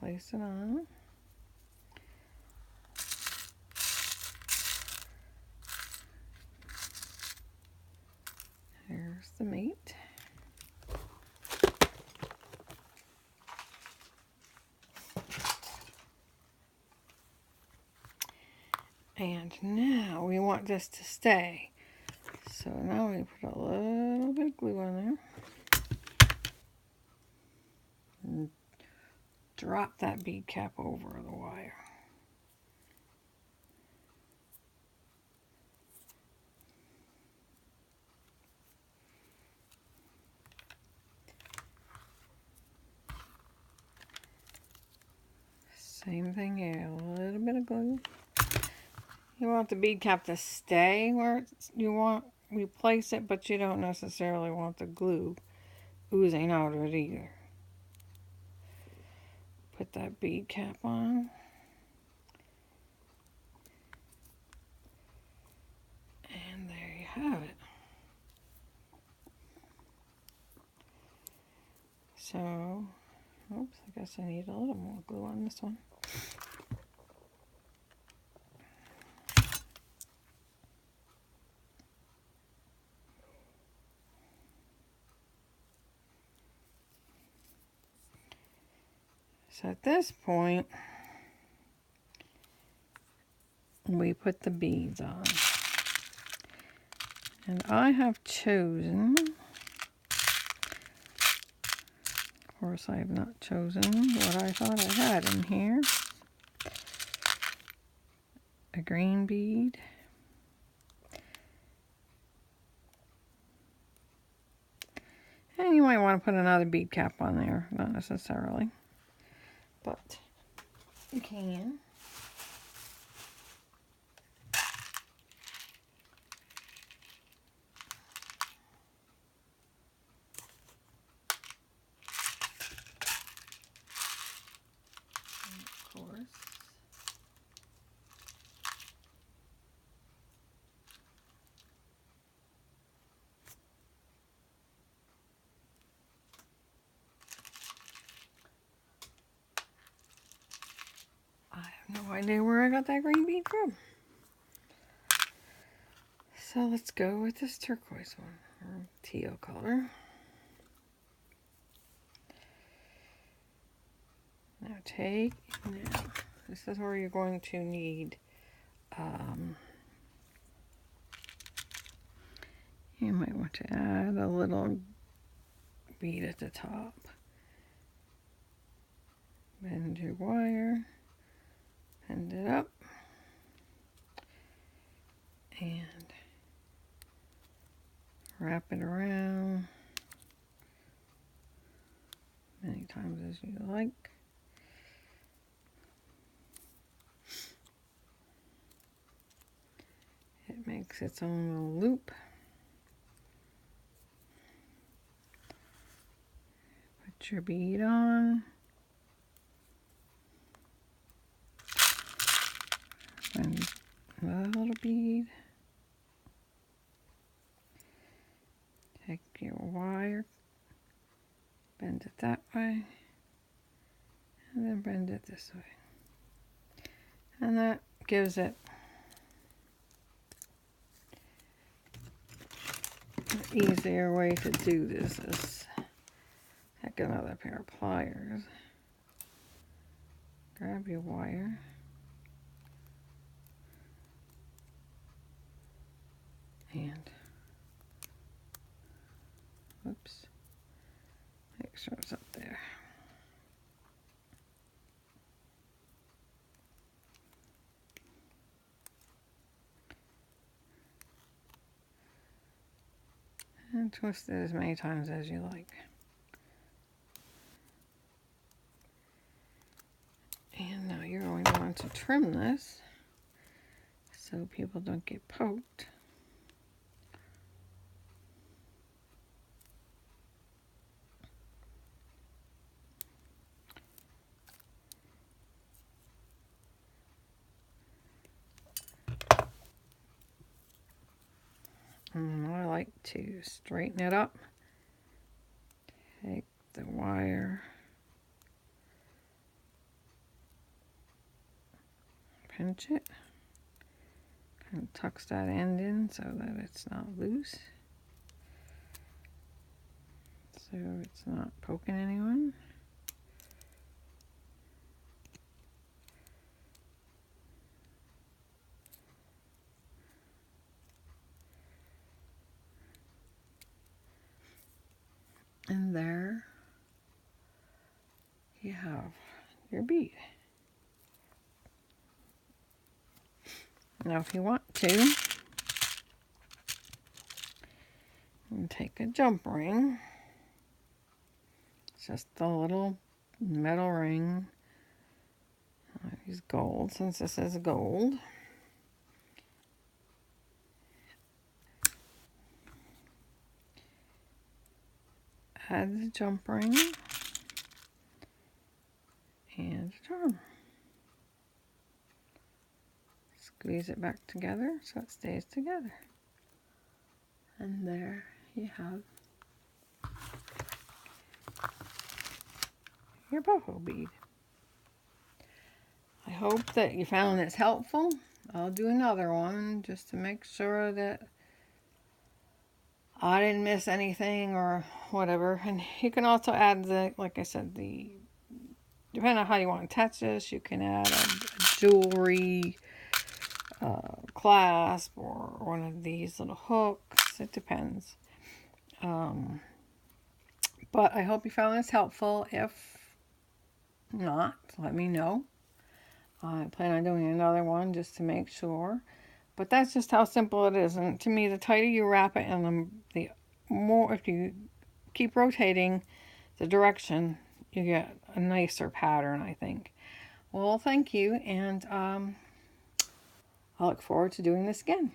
place it on. Here's the meat. And now we want this to stay. So now we put a little bit of glue on there. And drop that bead cap over the wire. Same thing here, a little bit of glue. You want the bead cap to stay where you place it, but you don't necessarily want the glue oozing out of it either. Put that bead cap on. And there you have it. So, oops, I guess I need a little more glue on this one. So at this point, we put the beads on. And I have chosen, of course I have not chosen what I thought I had in here. A green bead. And you might want to put another bead cap on there, not necessarily, but you can. Of course. I have no idea where I got that green bead from. So let's go with this turquoise one, or teal color. Now this is where you're going to need, you might want to add a little bead at the top. Bend your wire, bend it up, and wrap it around many times as you like. It makes its own little loop. Put your bead on. And another little bead. Take your wire, bend it that way, and then bend it this way. And that gives it an easier way to do this. Is take another pair of pliers, grab your wire, and whoops, make sure it's up there. And twist it as many times as you like. And now you're going to want to trim this so people don't get poked. And I like to straighten it up. Take the wire, pinch it. Kind of tucks that end in so that it's not loose. So it's not poking anyone. And there you have your bead. Now if you want to, you can take a jump ring. It's just a little metal ring. I use gold since this is gold. Add the jump ring and a charm. Squeeze it back together so it stays together. And there you have your BoHo bead. I hope that you found this helpful. I'll do another one just to make sure that I didn't miss anything or whatever. And you can also add the, like I said, depending on how you want to attach this, you can add a jewelry clasp or one of these little hooks. It depends. But I hope you found this helpful. If not, let me know. I plan on doing another one just to make sure. But that's just how simple it is. And to me, the tighter you wrap it and the more, if you keep rotating the direction, you get a nicer pattern, I think. Well, thank you. And I look forward to doing this again.